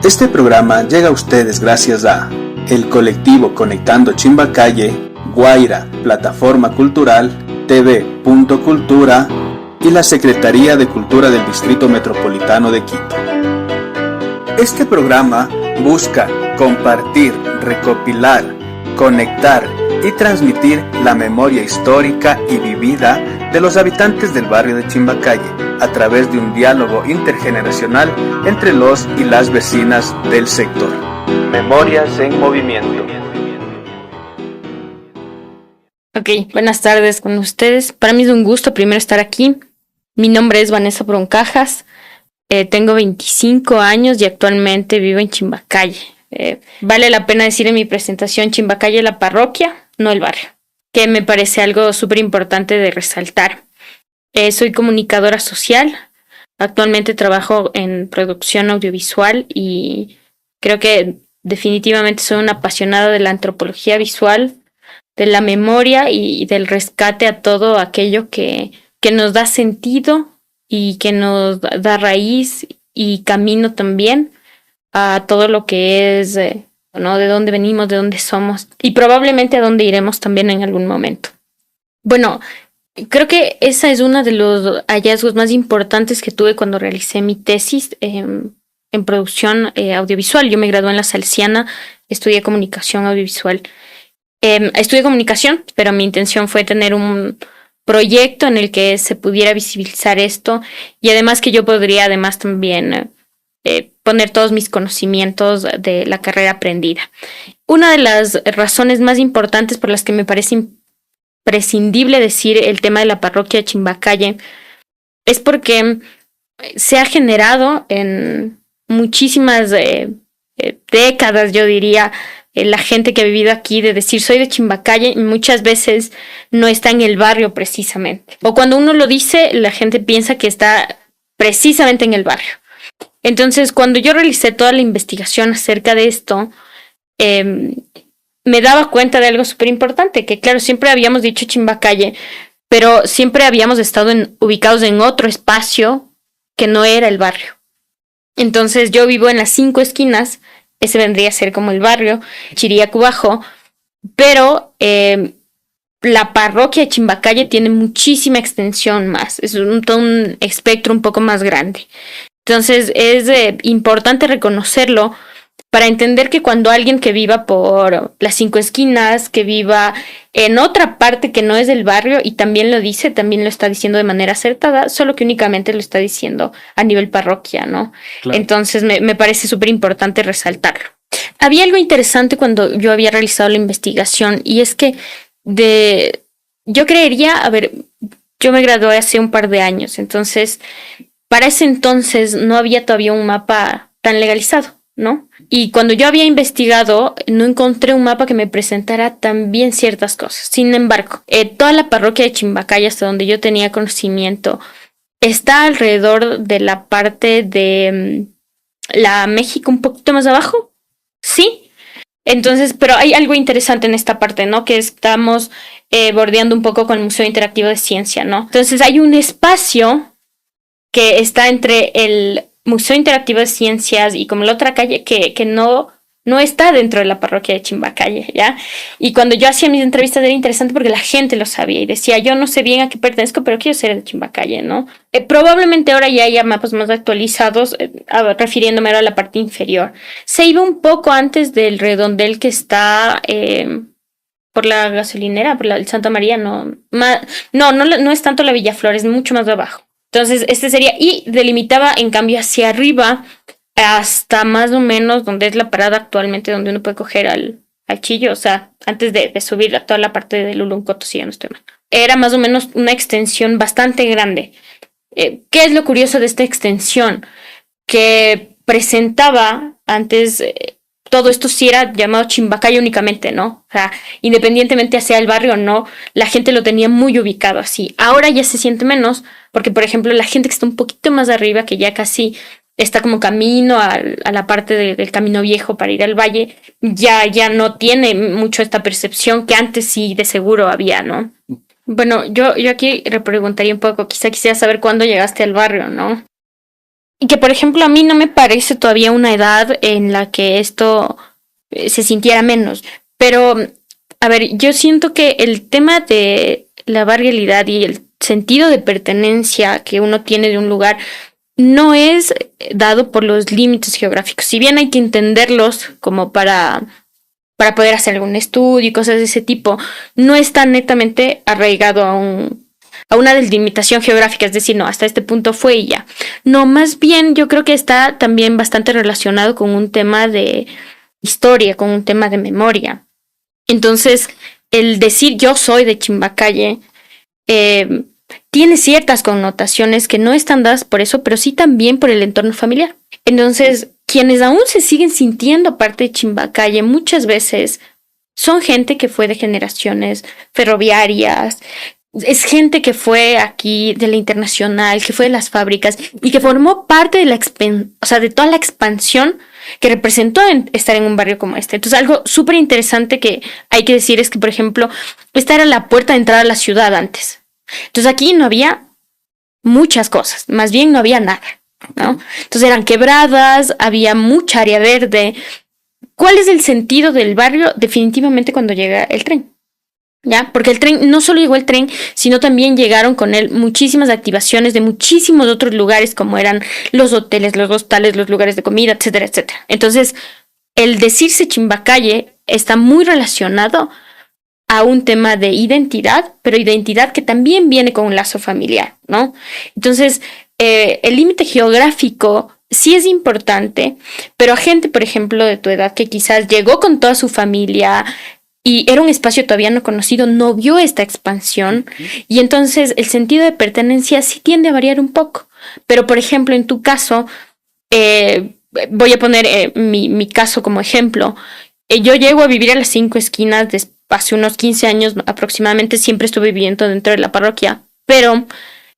Este programa llega a ustedes gracias a el colectivo Conectando Chimbacalle, Guaira, Plataforma Cultural, TV.Cultura y la Secretaría de Cultura del Distrito Metropolitano de Quito. Este programa busca compartir, recopilar, conectar y transmitir la memoria histórica y vivida de los habitantes del barrio de Chimbacalle a través de un diálogo intergeneracional entre los y las vecinas del sector. Memorias en movimiento. Ok, buenas tardes con ustedes. Para mí es un gusto primero estar aquí. Mi nombre es Vanessa Broncajas. Tengo 25 años y actualmente vivo en Chimbacalle. Vale la pena decir en mi presentación Chimbacalle la parroquia, no el barrio, que me parece algo súper importante de resaltar. Soy comunicadora social. Actualmente trabajo en producción audiovisual y creo que definitivamente soy una apasionada de la antropología visual, de la memoria y del rescate a todo aquello que nos da sentido y que nos da raíz y camino también a todo lo que es, ¿no? De dónde venimos, de dónde somos y probablemente a dónde iremos también en algún momento. Bueno, creo que esa es uno de los hallazgos más importantes que tuve cuando realicé mi tesis en producción audiovisual. Yo me gradué en la Salesiana, estudié comunicación audiovisual. Estudié comunicación, pero mi intención fue tener un proyecto en el que se pudiera visibilizar esto y además que yo podría además también poner todos mis conocimientos de la carrera aprendida. Una de las razones más importantes por las que me parece imprescindible decir el tema de la parroquia de Chimbacalle es porque se ha generado en muchísimas décadas, yo diría, la gente que ha vivido aquí de decir soy de Chimbacalle y muchas veces no está en el barrio precisamente. O cuando uno lo dice, la gente piensa que está precisamente en el barrio. Entonces, cuando yo realicé toda la investigación acerca de esto, me daba cuenta de algo súper importante, que claro, siempre habíamos dicho Chimbacalle, pero siempre habíamos estado ubicados en otro espacio que no era el barrio. Entonces, yo vivo en las 5 esquinas. Ese vendría a ser como el barrio, Chiriaco Bajo, pero la parroquia de Chimbacalle tiene muchísima extensión más, es todo un espectro un poco más grande. Entonces es importante reconocerlo para entender que cuando alguien que viva por las 5 esquinas, que viva en otra parte que no es del barrio y también lo dice, también lo está diciendo de manera acertada, solo que únicamente lo está diciendo a nivel parroquia, ¿no? Claro. Entonces me parece súper importante resaltarlo. Había algo interesante cuando yo había realizado la investigación y es que yo creería, yo me gradué hace un par de años, entonces para ese entonces no había todavía un mapa tan legalizado, ¿no? Y cuando yo había investigado, no encontré un mapa que me presentara también ciertas cosas. Sin embargo, toda la parroquia de Chimbacalle, hasta donde yo tenía conocimiento, está alrededor de la parte de la México un poquito más abajo, ¿sí? Entonces, pero hay algo interesante en esta parte, ¿no? Que estamos bordeando un poco con el Museo Interactivo de Ciencia, ¿no? Entonces hay un espacio que está entre el Museo Interactivo de Ciencias y como la otra calle que no está dentro de la parroquia de Chimbacalle, ¿ya? Y cuando yo hacía mis entrevistas era interesante porque la gente lo sabía y decía, yo no sé bien a qué pertenezco, pero quiero ser de Chimbacalle, ¿no? Probablemente ahora ya haya mapas más actualizados, refiriéndome ahora a la parte inferior. Se iba un poco antes del redondel que está por la gasolinera, por el Santa María, no es tanto la Villaflores, es mucho más abajo. Entonces, este sería, y delimitaba en cambio hacia arriba hasta más o menos donde es la parada actualmente, donde uno puede coger al Chillo, o sea, antes de subir a toda la parte de Luluncoto, si ya no estoy mal. Era más o menos una extensión bastante grande. ¿Qué es lo curioso de esta extensión? Que presentaba antes, todo esto sí era llamado Chimbacalle únicamente, ¿no? O sea, independientemente hacia el barrio o no, la gente lo tenía muy ubicado así. Ahora ya se siente menos, porque por ejemplo la gente que está un poquito más arriba, que ya casi está como camino a la parte del camino viejo para ir al valle, ya no tiene mucho esta percepción que antes sí de seguro había, ¿no? Bueno, yo aquí repreguntaría un poco, quizá quisiera saber cuándo llegaste al barrio, ¿no? Y que, por ejemplo, a mí no me parece todavía una edad en la que esto se sintiera menos. Pero, a ver, yo siento que el tema de la barrialidad y el sentido de pertenencia que uno tiene de un lugar no es dado por los límites geográficos. Si bien hay que entenderlos como para poder hacer algún estudio y cosas de ese tipo, no está netamente arraigado a una delimitación geográfica, es decir, no, hasta este punto fue y ya. No, más bien yo creo que está también bastante relacionado con un tema de historia, con un tema de memoria. Entonces, el decir yo soy de Chimbacalle tiene ciertas connotaciones que no están dadas por eso, pero sí también por el entorno familiar. Entonces, quienes aún se siguen sintiendo parte de Chimbacalle muchas veces son gente que fue de generaciones ferroviarias, es gente que fue aquí de la internacional, que fue de las fábricas y que formó parte de de toda la expansión que representó estar en un barrio como este. Entonces, algo súper interesante que hay que decir es que, por ejemplo, esta era la puerta de entrada a la ciudad antes. Entonces, aquí no había muchas cosas, más bien no había nada, ¿no? Entonces, eran quebradas, había mucha área verde. ¿Cuál es el sentido del barrio? Definitivamente cuando llega el tren. ¿Ya? Porque el tren, no solo llegó el tren, sino también llegaron con él muchísimas activaciones de muchísimos otros lugares, como eran los hoteles, los hostales, los lugares de comida, etcétera, etcétera. Entonces, el decirse Chimbacalle está muy relacionado a un tema de identidad, pero identidad que también viene con un lazo familiar, ¿no? Entonces, el límite geográfico sí es importante, pero a gente, por ejemplo, de tu edad que quizás llegó con toda su familia, y era un espacio todavía no conocido, no vio esta expansión, y entonces el sentido de pertenencia sí tiende a variar un poco. Pero, por ejemplo, en tu caso, voy a poner mi caso como ejemplo. Yo llego a vivir a las 5 esquinas hace unos 15 años aproximadamente, siempre estuve viviendo dentro de la parroquia, pero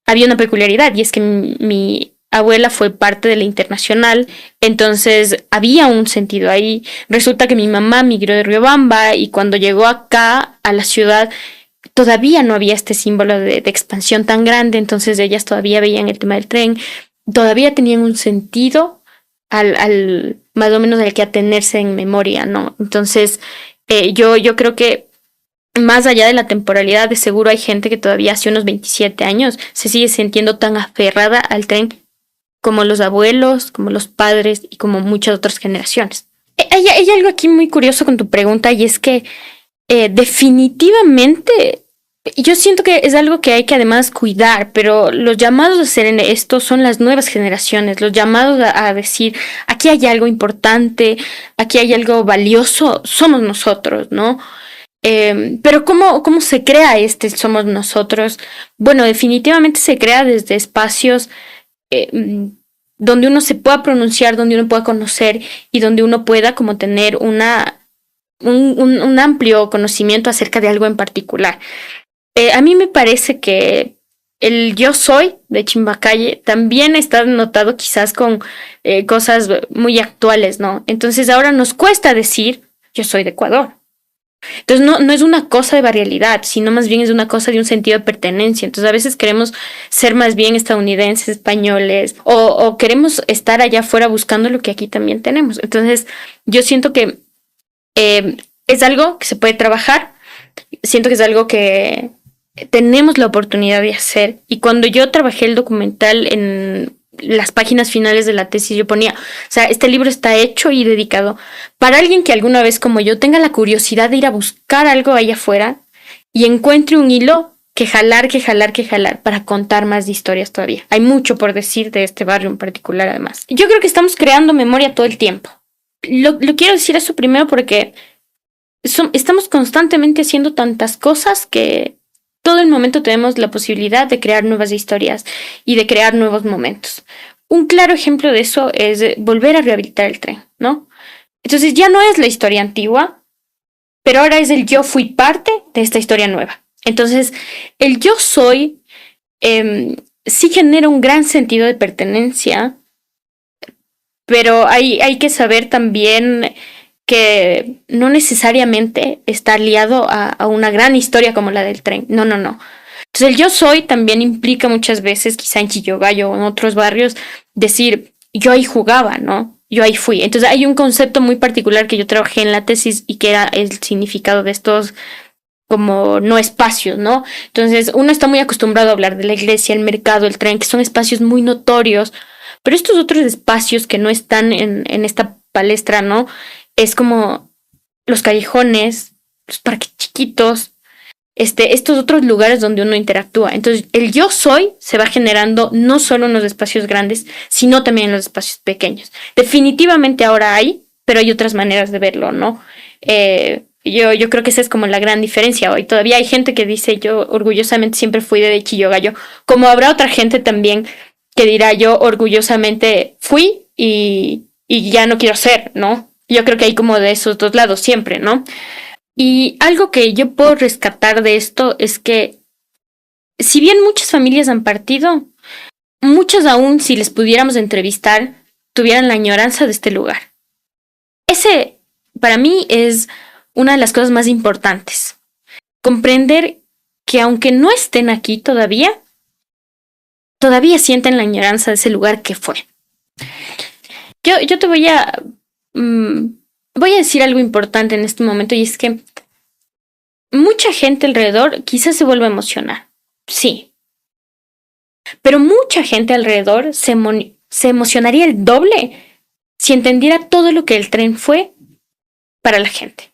había una peculiaridad, y es que mi abuela fue parte de la internacional, entonces había un sentido ahí. Resulta que mi mamá migró de Riobamba y cuando llegó acá a la ciudad todavía no había este símbolo de expansión tan grande, entonces ellas todavía veían el tema del tren, todavía tenían un sentido al más o menos al que atenerse en memoria, ¿no? Entonces yo creo que más allá de la temporalidad, de seguro hay gente que todavía hace unos 27 años se sigue sintiendo tan aferrada al tren como los abuelos, como los padres y como muchas otras generaciones. Hay algo aquí muy curioso con tu pregunta, y es que definitivamente yo siento que es algo que hay que además cuidar, pero los llamados a hacer en esto son las nuevas generaciones, los llamados a decir, aquí hay algo importante, aquí hay algo valioso, somos nosotros, ¿no? Pero ¿cómo se crea somos nosotros? Bueno, definitivamente se crea desde espacios donde uno se pueda pronunciar, donde uno pueda conocer y donde uno pueda como tener un amplio conocimiento acerca de algo en particular. A mí me parece que el yo soy de Chimbacalle también está notado quizás con cosas muy actuales, ¿no? Entonces ahora nos cuesta decir yo soy de Ecuador. Entonces no es una cosa de varialidad, sino más bien es una cosa de un sentido de pertenencia. Entonces a veces queremos ser más bien estadounidenses, españoles, o queremos estar allá afuera buscando lo que aquí también tenemos. Entonces yo siento que es algo que se puede trabajar, siento que es algo que tenemos la oportunidad de hacer. Y cuando yo trabajé el documental en las páginas finales de la tesis, yo ponía, o sea, este libro está hecho y dedicado para alguien que alguna vez como yo tenga la curiosidad de ir a buscar algo allá afuera y encuentre un hilo que jalar para contar más de historias todavía. Hay mucho por decir de este barrio en particular, además. Yo creo que estamos creando memoria todo el tiempo. Lo quiero decir eso primero porque estamos constantemente haciendo tantas cosas que todo el momento tenemos la posibilidad de crear nuevas historias y de crear nuevos momentos. Un claro ejemplo de eso es volver a rehabilitar el tren, ¿no? Entonces ya no es la historia antigua, pero ahora es el yo fui parte de esta historia nueva. Entonces, el yo soy sí genera un gran sentido de pertenencia, pero hay que saber también que no necesariamente está liado a una gran historia como la del tren. No. Entonces el yo soy también implica muchas veces, quizá en Chillogallo o en otros barrios, decir yo ahí jugaba, ¿no? Yo ahí fui. Entonces hay un concepto muy particular que yo trabajé en la tesis y que era el significado de estos como no espacios, ¿no? Entonces uno está muy acostumbrado a hablar de la iglesia, el mercado, el tren, que son espacios muy notorios, pero estos otros espacios que no están en esta palestra, ¿no? Es como los callejones, los parques chiquitos, estos otros lugares donde uno interactúa. Entonces, el yo soy se va generando no solo en los espacios grandes, sino también en los espacios pequeños. Definitivamente ahora hay, pero hay otras maneras de verlo, ¿no? Yo creo que esa es como la gran diferencia hoy. Todavía hay gente que dice yo orgullosamente siempre fui de Chillo Gallo, como habrá otra gente también que dirá yo orgullosamente fui y ya no quiero ser, ¿no? Yo creo que hay como de esos dos lados siempre, ¿no? Y algo que yo puedo rescatar de esto es que si bien muchas familias han partido, muchas aún si les pudiéramos entrevistar, tuvieran la añoranza de este lugar. Ese para mí es una de las cosas más importantes. Comprender que aunque no estén aquí todavía sienten la añoranza de ese lugar que fue. Yo te voy a decir algo importante en este momento y es que mucha gente alrededor quizás se vuelva a emocionar, sí, pero mucha gente alrededor se emocionaría el doble si entendiera todo lo que el tren fue para la gente.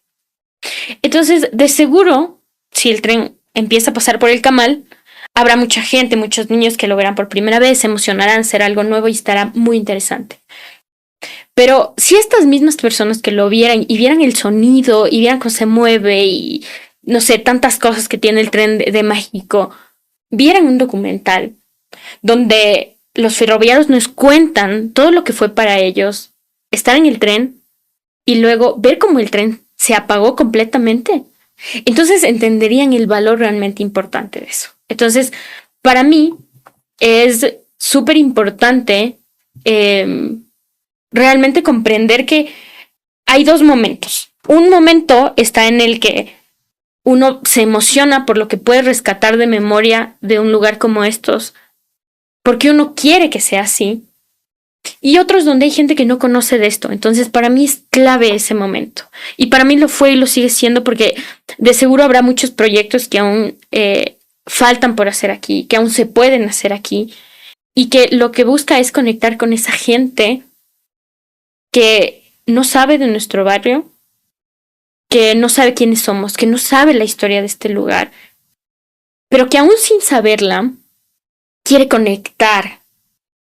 Entonces, de seguro, si el tren empieza a pasar por el Camal, habrá mucha gente, muchos niños que lo verán por primera vez, se emocionarán, será algo nuevo y estará muy interesante. Pero si estas mismas personas que lo vieran y vieran el sonido y vieran cómo se mueve y no sé, tantas cosas que tiene el tren de México, vieran un documental donde los ferroviarios nos cuentan todo lo que fue para ellos, estar en el tren y luego ver cómo el tren se apagó completamente, entonces entenderían el valor realmente importante de eso. Entonces, para mí es súper importante realmente comprender que hay dos momentos. Un momento está en el que uno se emociona por lo que puede rescatar de memoria de un lugar como estos, porque uno quiere que sea así. Y otros donde hay gente que no conoce de esto. Entonces, para mí es clave ese momento. Y para mí lo fue y lo sigue siendo porque de seguro habrá muchos proyectos que aún faltan por hacer aquí, que aún se pueden hacer aquí. Y que lo que busca es conectar con esa gente que no sabe de nuestro barrio, que no sabe quiénes somos, que no sabe la historia de este lugar, pero que aún sin saberla, quiere conectar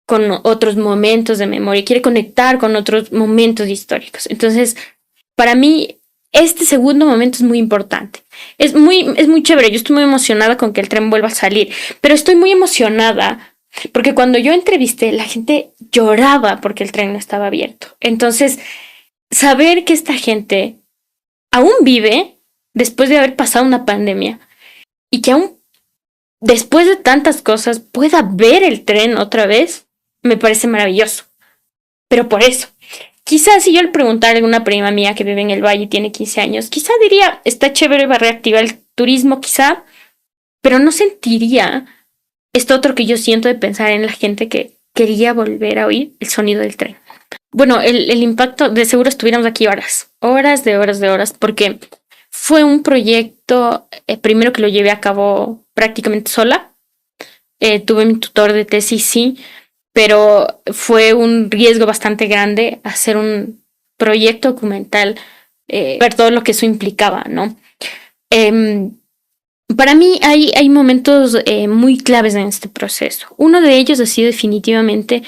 con otros momentos de memoria, quiere conectar con otros momentos históricos. Entonces, para mí, este segundo momento es muy importante. Es muy chévere. Yo estoy muy emocionada con que el tren vuelva a salir, pero estoy muy emocionada porque cuando yo entrevisté, la gente lloraba porque el tren no estaba abierto. Entonces, saber que esta gente aún vive después de haber pasado una pandemia y que aún después de tantas cosas pueda ver el tren otra vez, me parece maravilloso. Pero por eso, quizás si yo le preguntara a alguna prima mía que vive en el Valle y tiene 15 años, quizá diría, está chévere, va a reactivar el turismo quizá, pero no sentiría esto otro que yo siento de pensar en la gente que quería volver a oír el sonido del tren. Bueno, el impacto, de seguro estuviéramos aquí horas, porque fue un proyecto, primero que lo llevé a cabo prácticamente sola. Tuve mi tutor de tesis, sí, pero fue un riesgo bastante grande hacer un proyecto documental, ver todo lo que eso implicaba, ¿no? Para mí hay momentos muy claves en este proceso. Uno de ellos ha sido definitivamente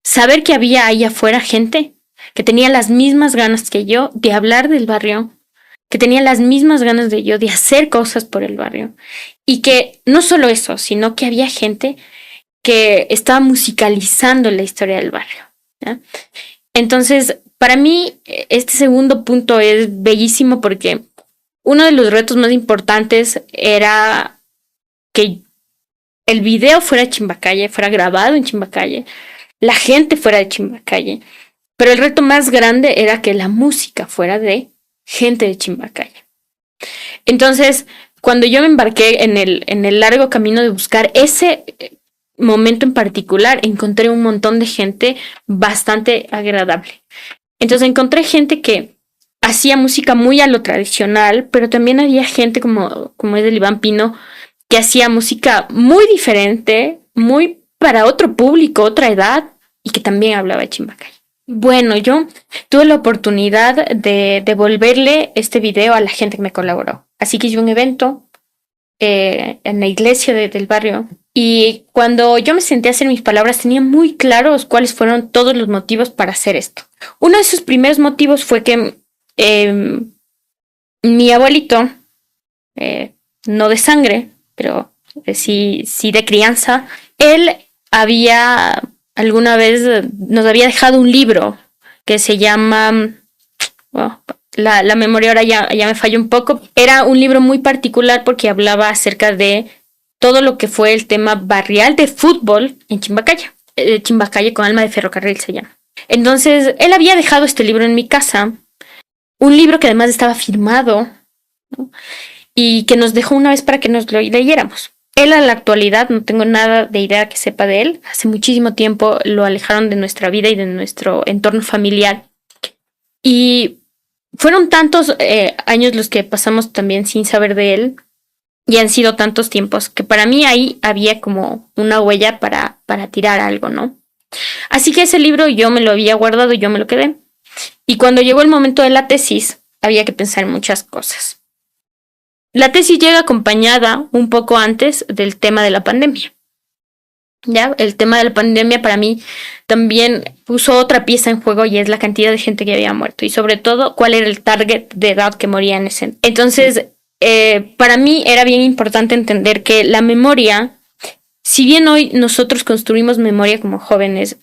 saber que había ahí afuera gente que tenía las mismas ganas que yo de hablar del barrio, que tenía las mismas ganas de yo de hacer cosas por el barrio. Y que no solo eso, sino que había gente que estaba musicalizando la historia del barrio, ¿ya? Entonces, para mí, este segundo punto es bellísimo porque uno de los retos más importantes era que el video fuera de Chimbacalle, fuera grabado en Chimbacalle, la gente fuera de Chimbacalle, pero el reto más grande era que la música fuera de gente de Chimbacalle. Entonces, cuando yo me embarqué en el largo camino de buscar ese momento en particular encontré un montón de gente bastante agradable. Entonces encontré gente que hacía música muy a lo tradicional, pero también había gente como es el Iván Pino, que hacía música muy diferente, muy para otro público, otra edad, y que también hablaba de Chimbacay. Bueno, yo tuve la oportunidad de devolverle este video a la gente que me colaboró. Así que hice un evento en la iglesia del barrio. Y cuando yo me senté a hacer mis palabras, tenía muy claros cuáles fueron todos los motivos para hacer esto. Uno de sus primeros motivos fue que mi abuelito, no de sangre, pero sí de crianza, él había alguna vez nos había dejado un libro que se llama... Oh, la memoria ahora ya me falló un poco. Era un libro muy particular porque hablaba acerca de todo lo que fue el tema barrial de fútbol en Chimbacaya. Chimbacaya con alma de ferrocarril se llama. Entonces, él había dejado este libro en mi casa. Un libro que además estaba firmado, ¿no? Y que nos dejó una vez para que nos lo leyéramos. Él a la actualidad, no tengo nada de idea que sepa de él. Hace muchísimo tiempo lo alejaron de nuestra vida y de nuestro entorno familiar. Y fueron tantos años los que pasamos también sin saber de él. Y han sido tantos tiempos que para mí ahí había como una huella para tirar algo, ¿no? Así que ese libro yo me lo había guardado y yo me lo quedé. Y cuando llegó el momento de la tesis, había que pensar en muchas cosas. La tesis llega acompañada un poco antes del tema de la pandemia. ¿Ya? El tema de la pandemia para mí también puso otra pieza en juego y es la cantidad de gente que había muerto y sobre todo cuál era el target de edad que moría en ese. Entonces, para mí era bien importante entender que la memoria, si bien hoy nosotros construimos memoria como jóvenes,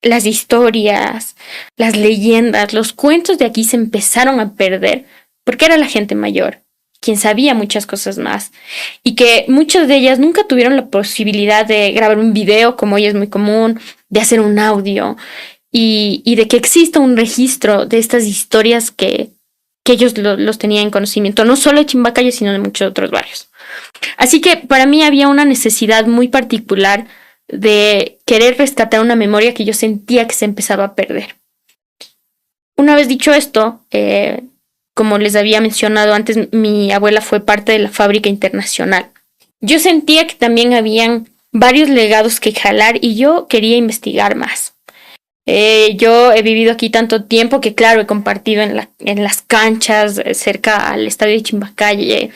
las historias, las leyendas, los cuentos de aquí se empezaron a perder porque era la gente mayor quien sabía muchas cosas más y que muchas de ellas nunca tuvieron la posibilidad de grabar un video como hoy es muy común, de hacer un audio y de que exista un registro de estas historias que ellos los tenían en conocimiento, no solo de Chimbacaya, sino de muchos otros barrios. Así que para mí había una necesidad muy particular de querer rescatar una memoria que yo sentía que se empezaba a perder. Una vez dicho esto, como les había mencionado antes, mi abuela fue parte de la fábrica internacional. Yo sentía que también habían varios legados que jalar y yo quería investigar más. Yo he vivido aquí tanto tiempo que, claro, he compartido en las canchas cerca al estadio de Chimbacay.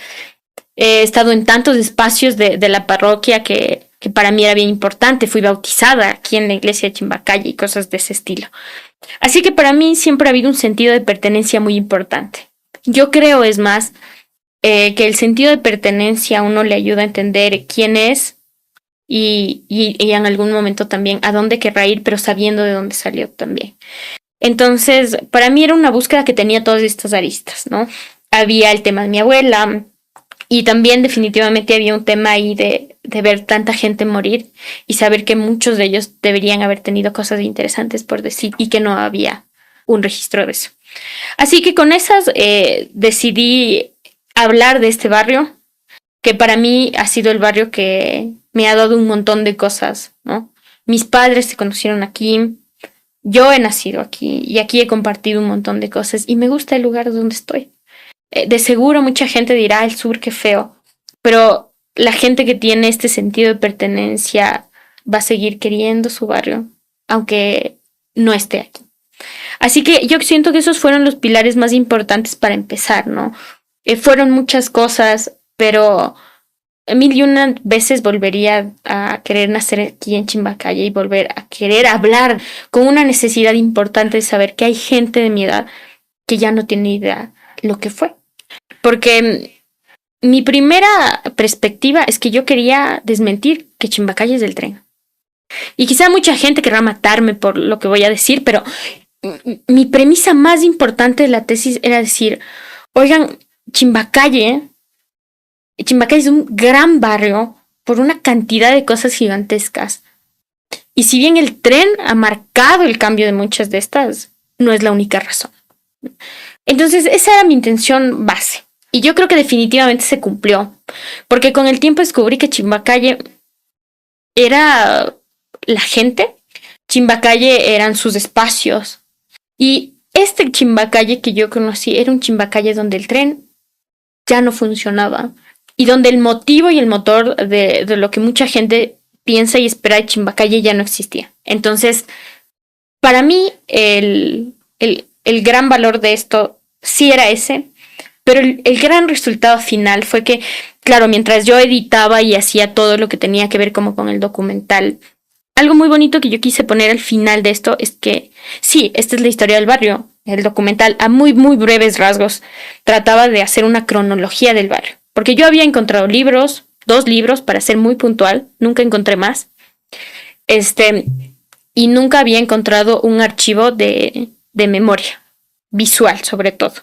He estado en tantos espacios de la parroquia que para mí era bien importante. Fui bautizada aquí en la iglesia de Chimbacay y cosas de ese estilo. Así que para mí siempre ha habido un sentido de pertenencia muy importante. Yo creo, es más, que el sentido de pertenencia a uno le ayuda a entender quién es y en algún momento también a dónde querrá ir, pero sabiendo de dónde salió también. Entonces, para mí era una búsqueda que tenía todas estas aristas, ¿no? Había el tema de mi abuela y también definitivamente había un tema ahí de ver tanta gente morir y saber que muchos de ellos deberían haber tenido cosas interesantes por decir y que no había un registro de eso. Así que con esas decidí hablar de este barrio, que para mí ha sido el barrio que me ha dado un montón de cosas, ¿no? Mis padres se conocieron aquí, yo he nacido aquí y aquí he compartido un montón de cosas y me gusta el lugar donde estoy. De seguro mucha gente dirá el sur, qué feo, pero la gente que tiene este sentido de pertenencia va a seguir queriendo su barrio, aunque no esté aquí. Así que yo siento que esos fueron los pilares más importantes para empezar, ¿no? Fueron muchas cosas, pero mil y una veces volvería a querer nacer aquí en Chimbacaya y volver a querer hablar con una necesidad importante de saber que hay gente de mi edad que ya no tiene idea lo que fue. Porque mi primera perspectiva es que yo quería desmentir que Chimbacaya es del tren. Y quizá mucha gente querrá matarme por lo que voy a decir, pero mi premisa más importante de la tesis era decir, oigan, Chimbacaya es un gran barrio por una cantidad de cosas gigantescas. Y si bien el tren ha marcado el cambio de muchas de estas, no es la única razón. Entonces, esa era mi intención base. Y yo creo que definitivamente se cumplió. Porque con el tiempo descubrí que Chimbacaya era la gente. Chimbacalle eran sus espacios. Y este Chimbacalle que yo conocí era un Chimbacalle donde el tren ya no funcionaba. Y donde el motivo y el motor de lo que mucha gente piensa y espera de Chimbacalle ya no existía. Entonces, para mí, el gran valor de esto sí era ese, pero el gran resultado final fue que, claro, mientras yo editaba y hacía todo lo que tenía que ver como con el documental, algo muy bonito que yo quise poner al final de esto es que, sí, esta es la historia del barrio. El documental, a muy, muy breves rasgos, trataba de hacer una cronología del barrio. Porque yo había encontrado libros, 2 libros, para ser muy puntual, nunca encontré más. Y nunca había encontrado un archivo de memoria, visual sobre todo.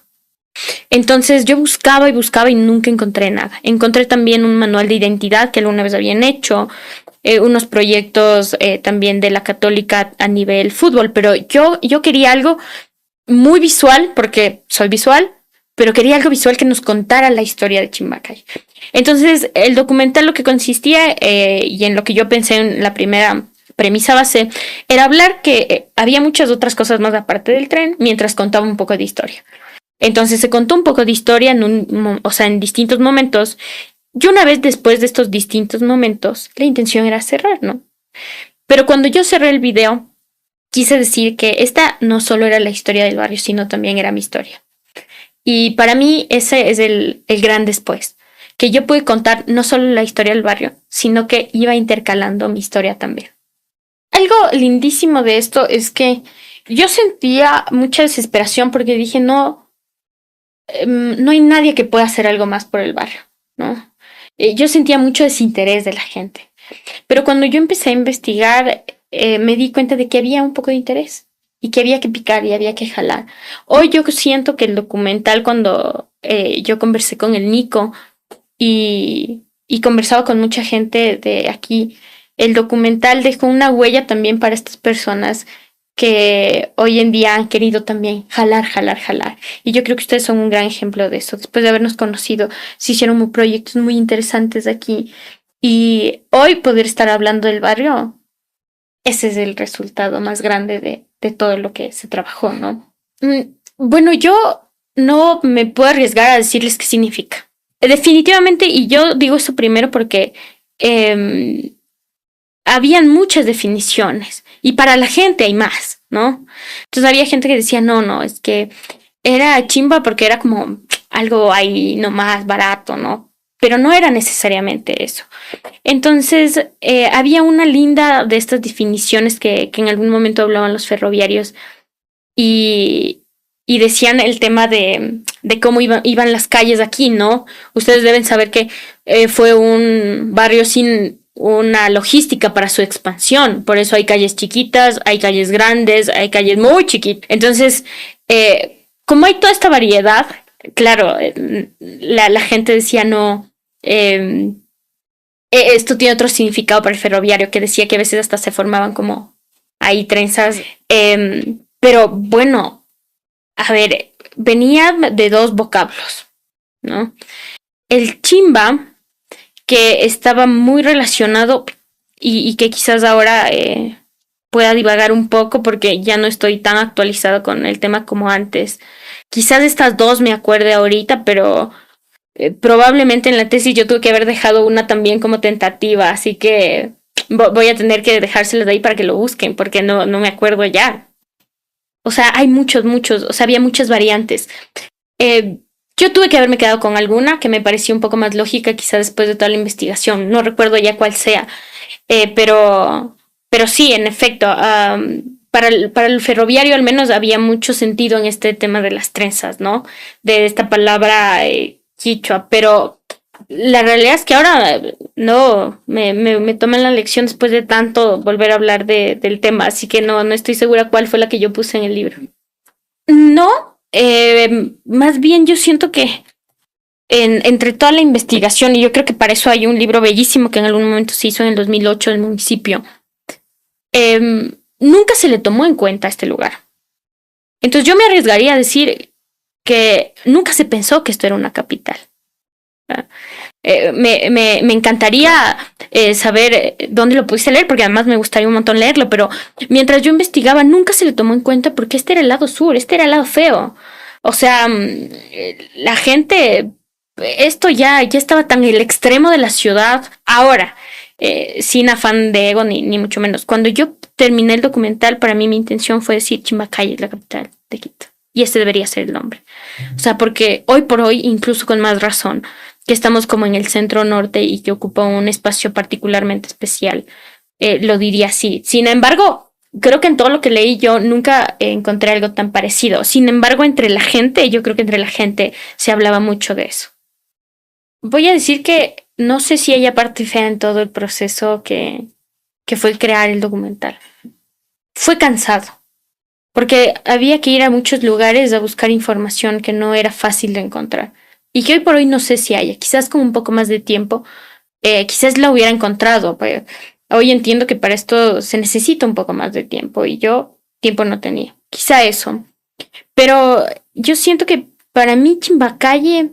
Entonces yo buscaba y buscaba y nunca encontré nada. Encontré también un manual de identidad que alguna vez habían hecho, unos proyectos también de la Católica a nivel fútbol, pero yo quería algo muy visual, porque soy visual, pero quería algo visual que nos contara la historia de Chimbacay. Entonces, el documental lo que consistía, y en lo que yo pensé en la primera premisa base, era hablar que había muchas otras cosas más aparte del tren, mientras contaba un poco de historia. Entonces se contó un poco de historia en distintos momentos. Y una vez después de estos distintos momentos, la intención era cerrar, ¿no? Pero cuando yo cerré el video, quise decir que esta no solo era la historia del barrio, sino también era mi historia. Y para mí ese es el gran después, que yo pude contar no solo la historia del barrio, sino que iba intercalando mi historia también. Algo lindísimo de esto es que yo sentía mucha desesperación porque dije, no, no hay nadie que pueda hacer algo más por el barrio, ¿no? Yo sentía mucho desinterés de la gente. Pero cuando yo empecé a investigar, me di cuenta de que había un poco de interés y que había que picar y había que jalar. Hoy yo siento que el documental, cuando yo conversé con el Nico y conversaba con mucha gente de aquí, el documental dejó una huella también para estas personas que hoy en día han querido también jalar, jalar, jalar. Y yo creo que ustedes son un gran ejemplo de eso. Después de habernos conocido, se hicieron proyectos muy interesantes aquí. Y hoy poder estar hablando del barrio, ese es el resultado más grande de todo lo que se trabajó, ¿no? Bueno, yo no me puedo arriesgar a decirles qué significa. Definitivamente, y yo digo esto primero porque habían muchas definiciones y para la gente hay más, ¿no? Entonces había gente que decía, no, es que era chimba porque era como algo ahí nomás barato, ¿no? Pero no era necesariamente eso. Entonces, había una linda de estas definiciones que en algún momento hablaban los ferroviarios y, y decían el tema de cómo iban las calles aquí, ¿no? Ustedes deben saber que fue un barrio sin una logística para su expansión. Por eso hay calles chiquitas, hay calles grandes, hay calles muy chiquitas. Entonces, como hay toda esta variedad, claro, la gente decía no. Esto tiene otro significado para el ferroviario, que decía que a veces hasta se formaban como ahí trenzas. Pero bueno, a ver, venía de 2 vocablos, ¿no? El chimba, que estaba muy relacionado y que quizás ahora pueda divagar un poco porque ya no estoy tan actualizado con el tema como antes. Quizás estas 2 me acuerde ahorita, pero probablemente en la tesis yo tuve que haber dejado una también como tentativa, así que voy a tener que dejárselo de ahí para que lo busquen, porque no me acuerdo ya. O sea, hay muchos, o sea, había muchas variantes. Yo tuve que haberme quedado con alguna que me pareció un poco más lógica, quizá después de toda la investigación. No recuerdo ya cuál sea, pero sí, en efecto, para el ferroviario al menos había mucho sentido en este tema de las trenzas, ¿no? De esta palabra quichua, pero la realidad es que ahora no me toman la lección después de tanto volver a hablar del tema, así que no estoy segura cuál fue la que yo puse en el libro. No, más bien yo siento que entre toda la investigación, y yo creo que para eso hay un libro bellísimo que en algún momento se hizo en el 2008 del municipio, nunca se le tomó en cuenta este lugar. Entonces yo me arriesgaría a decir que nunca se pensó que esto era una capital. Me encantaría saber dónde lo pudiste leer, porque además me gustaría un montón leerlo, pero mientras yo investigaba nunca se le tomó en cuenta porque este era el lado sur, este era el lado feo. O sea, la gente, esto ya estaba tan en el extremo de la ciudad. Ahora, sin afán de ego ni mucho menos. Cuando yo terminé el documental, para mí mi intención fue decir Chimbacay es la capital de Quito. Y este debería ser el nombre. O sea, porque hoy por hoy, incluso con más razón, que estamos como en el centro norte y que ocupa un espacio particularmente especial, lo diría así. Sin embargo, creo que en todo lo que leí yo nunca encontré algo tan parecido. Sin embargo, entre la gente, yo creo que entre la gente se hablaba mucho de eso. Voy a decir que no sé si ella parte fea en todo el proceso que fue crear el documental. Fue cansado, porque había que ir a muchos lugares a buscar información que no era fácil de encontrar. Y que hoy por hoy no sé si haya. Quizás con un poco más de tiempo, quizás la hubiera encontrado. Pues, hoy entiendo que para esto se necesita un poco más de tiempo y yo tiempo no tenía. Quizá eso. Pero yo siento que para mí Chimbacalle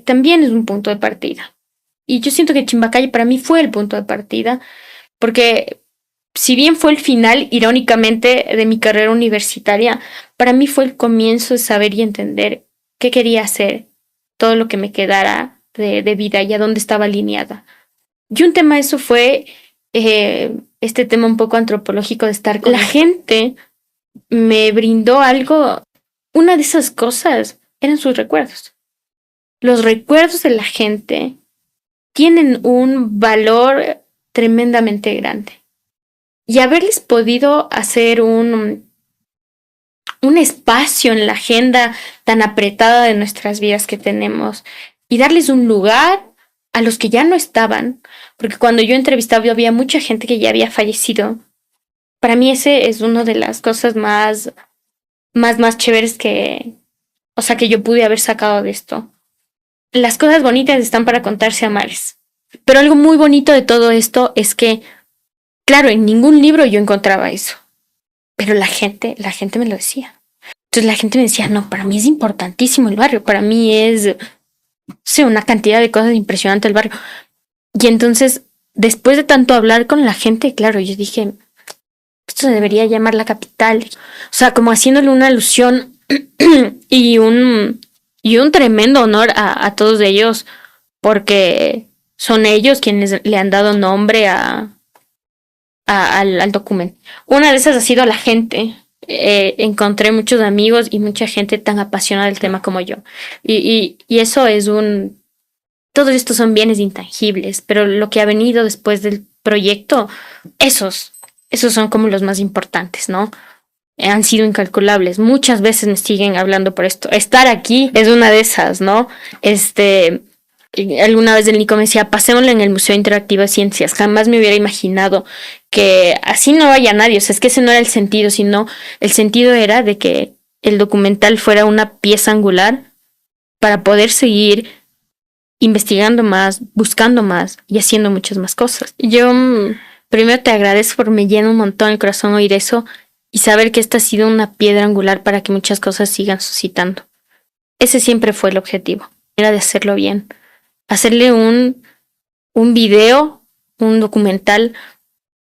también es un punto de partida. Y yo siento que Chimbacalle para mí fue el punto de partida, porque si bien fue el final, irónicamente, de mi carrera universitaria, para mí fue el comienzo de saber y entender qué quería hacer, todo lo que me quedara de vida y a dónde estaba alineada. Y un tema de eso fue este tema un poco antropológico de estar con la gente. Me brindó algo, una de esas cosas eran sus recuerdos. Los recuerdos de la gente tienen un valor tremendamente grande. Y haberles podido hacer un espacio en la agenda tan apretada de nuestras vidas que tenemos y darles un lugar a los que ya no estaban, porque cuando yo entrevistaba había mucha gente que ya había fallecido. Para mí ese es una de las cosas más chéveres que yo pude haber sacado de esto. Las cosas bonitas están para contarse a mares. Pero algo muy bonito de todo esto es que, claro, en ningún libro yo encontraba eso. Pero la gente me lo decía. Entonces la gente me decía, no, para mí es importantísimo el barrio. Para mí es, una cantidad de cosas impresionantes el barrio. Y entonces, después de tanto hablar con la gente, claro, yo dije, esto se debería llamar la capital. O sea, como haciéndole una alusión y un tremendo honor a todos ellos, porque son ellos quienes le han dado nombre al documento. Una de esas ha sido la gente. Encontré muchos amigos y mucha gente tan apasionada del tema como yo. Y eso es todos estos son bienes intangibles, pero lo que ha venido después del proyecto, esos son como los más importantes, ¿no? Han sido incalculables. Muchas veces me siguen hablando por esto. Estar aquí es una de esas, ¿no? Alguna vez el Nico me decía, pasémoslo en el Museo Interactivo de Ciencias. Jamás me hubiera imaginado que así no haya nadie. O sea, es que ese no era el sentido, sino el sentido era de que el documental fuera una pieza angular para poder seguir investigando más, buscando más y haciendo muchas más cosas. Yo primero te agradezco porque me llena un montón el corazón oír eso y saber que esta ha sido una piedra angular para que muchas cosas sigan suscitando. Ese siempre fue el objetivo, era de hacerlo bien. Hacerle un video, un documental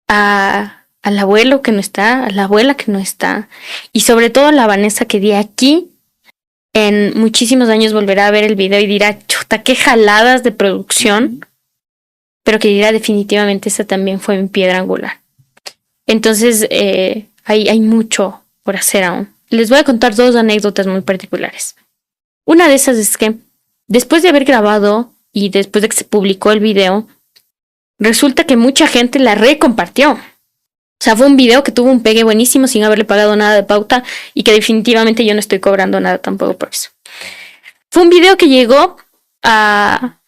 al abuelo que no está, a la abuela que no está, y sobre todo a la Vanessa que de aquí en muchísimos años volverá a ver el video y dirá, chuta, qué jaladas de producción, pero que dirá definitivamente esa también fue mi piedra angular. Entonces hay mucho por hacer aún. Les voy a contar 2 anécdotas muy particulares. Una de esas es que después de haber grabado y después de que se publicó el video, resulta que mucha gente la recompartió. O sea, fue un video que tuvo un pegue buenísimo sin haberle pagado nada de pauta y que definitivamente yo no estoy cobrando nada tampoco por eso. Fue un video que llegó a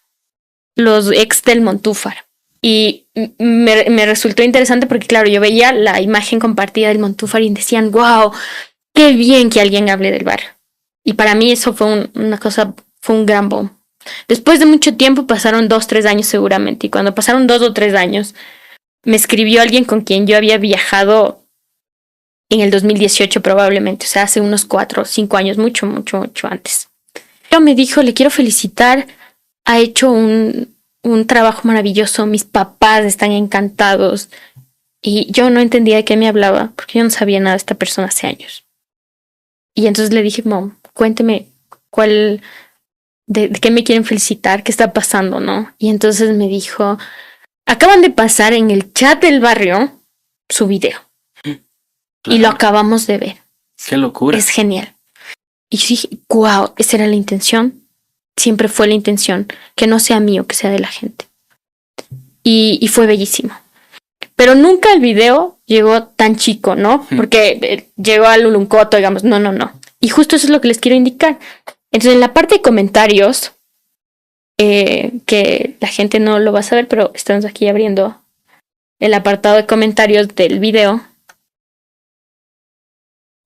los ex del Montúfar y me resultó interesante porque, claro, yo veía la imagen compartida del Montúfar y decían, wow, qué bien que alguien hable del barrio. Y para mí eso fue fue un gran boom. Después de mucho tiempo, pasaron 2-3 años seguramente, y cuando pasaron 2 o 3 años, me escribió alguien con quien yo había viajado en el 2018 probablemente, o sea, hace unos 4 o 5 años, mucho antes. Pero me dijo, le quiero felicitar ha hecho un trabajo maravilloso. Mis papás están encantados. Y yo no entendía de qué me hablaba, porque yo no sabía nada de esta persona hace años. Y entonces le dije, Mom, cuénteme de qué me quieren felicitar, qué está pasando, ¿no? Y entonces me dijo, acaban de pasar en el chat del barrio su video. Claro. Y lo acabamos de ver. ¡Qué locura! Es genial. Y yo dije, wow, esa era la intención. Siempre fue la intención, que no sea mío, que sea de la gente. Y fue bellísimo. Pero nunca el video llegó tan chico, ¿no? Porque llegó al Uluncoto, digamos, no. Y justo eso es lo que les quiero indicar. Entonces, en la parte de comentarios, que la gente no lo va a saber, pero estamos aquí abriendo el apartado de comentarios del video.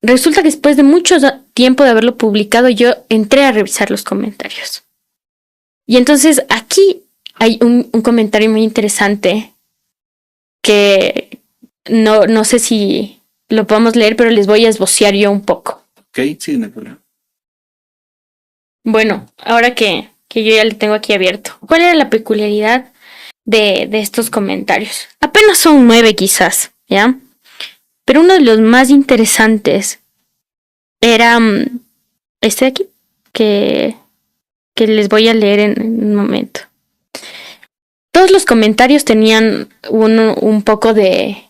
Resulta que después de mucho tiempo de haberlo publicado, yo entré a revisar los comentarios. Y entonces aquí hay un comentario muy interesante que no sé si lo podemos leer, pero les voy a esbozar yo un poco. Ok, sí, no hay problema. Bueno, ahora que yo ya le tengo aquí abierto. ¿Cuál era la peculiaridad de estos comentarios? Apenas son 9 quizás, ¿ya? Pero uno de los más interesantes era este de aquí, que les voy a leer en un momento. Todos los comentarios tenían un poco de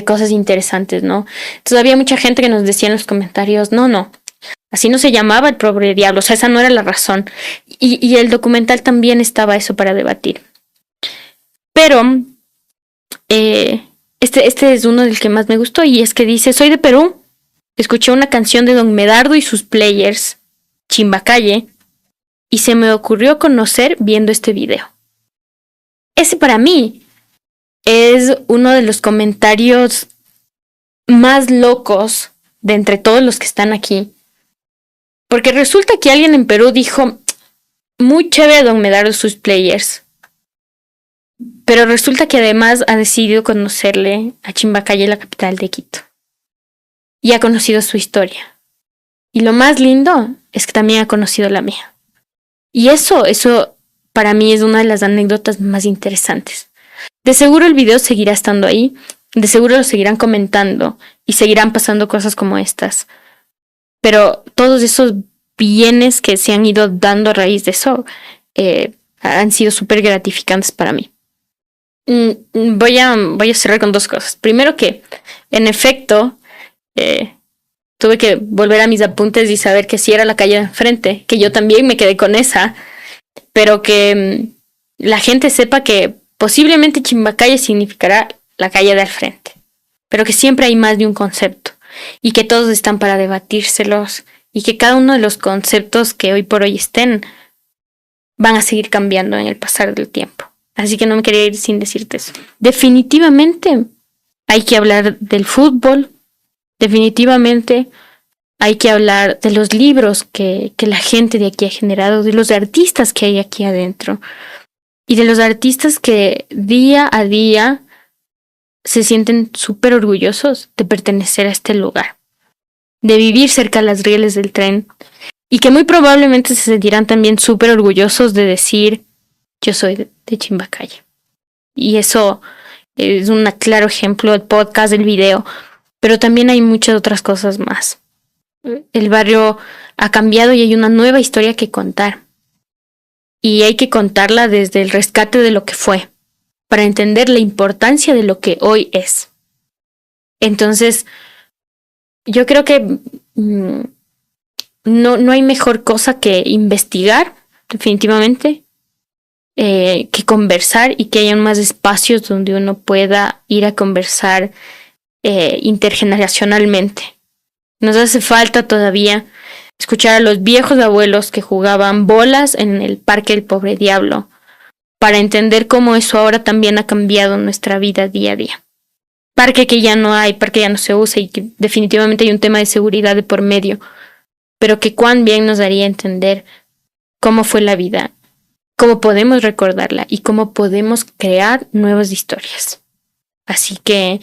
cosas interesantes, ¿no? Entonces había mucha gente que nos decía en los comentarios, no, así no se llamaba el pobre diablo, o sea, esa no era la razón. Y el documental también estaba eso para debatir. Pero este es uno del que más me gustó, y es que dice, soy de Perú, escuché una canción de Don Medardo y sus players, Chimbacalle, y se me ocurrió conocer viendo este video. Ese para mí es uno de los comentarios más locos de entre todos los que están aquí. Porque resulta que alguien en Perú dijo, muy chévere Don Medardo y sus players. Pero resulta que además ha decidido conocerle a Chimbacalle, la capital de Quito. Y ha conocido su historia. Y lo más lindo es que también ha conocido la mía. Y eso para mí es una de las anécdotas más interesantes. De seguro el video seguirá estando ahí, de seguro lo seguirán comentando y seguirán pasando cosas como estas. Pero todos esos bienes que se han ido dando a raíz de eso han sido súper gratificantes para mí. Voy a cerrar con 2 cosas. Primero que, en efecto, tuve que volver a mis apuntes y saber que sí era la calle de enfrente, que yo también me quedé con esa, pero que la gente sepa que posiblemente Chimbacalle significará la calle de al frente, pero que siempre hay más de un concepto y que todos están para debatírselos y que cada uno de los conceptos que hoy por hoy estén van a seguir cambiando en el pasar del tiempo. Así que no me quería ir sin decirte eso. Definitivamente hay que hablar del fútbol, definitivamente hay que hablar de los libros que la gente de aquí ha generado, de los artistas que hay aquí adentro y de los artistas que día a día se sienten súper orgullosos de pertenecer a este lugar, de vivir cerca de las rieles del tren y que muy probablemente se sentirán también súper orgullosos de decir yo soy de Chimbacalle. Y eso es un claro ejemplo, el podcast, el video, pero también hay muchas otras cosas más. El barrio ha cambiado y hay una nueva historia que contar. Y hay que contarla desde el rescate de lo que fue, para entender la importancia de lo que hoy es. Entonces, yo creo que no hay mejor cosa que investigar, definitivamente, que conversar y que haya más espacios donde uno pueda ir a conversar intergeneracionalmente. Nos hace falta todavía escuchar a los viejos abuelos que jugaban bolas en el Parque del Pobre Diablo para entender cómo eso ahora también ha cambiado nuestra vida día a día. Parque que ya no hay, parque que ya no se usa y que definitivamente hay un tema de seguridad de por medio, pero que cuán bien nos daría entender cómo fue la vida, cómo podemos recordarla y cómo podemos crear nuevas historias. Así que,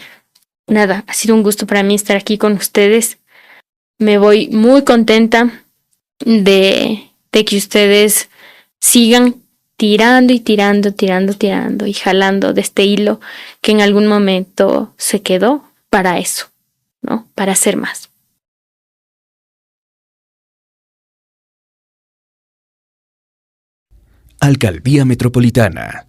nada, ha sido un gusto para mí estar aquí con ustedes. Me voy muy contenta de que ustedes sigan tirando y tirando, tirando y jalando de este hilo que en algún momento se quedó para eso, ¿no? Para hacer más. Alcaldía Metropolitana.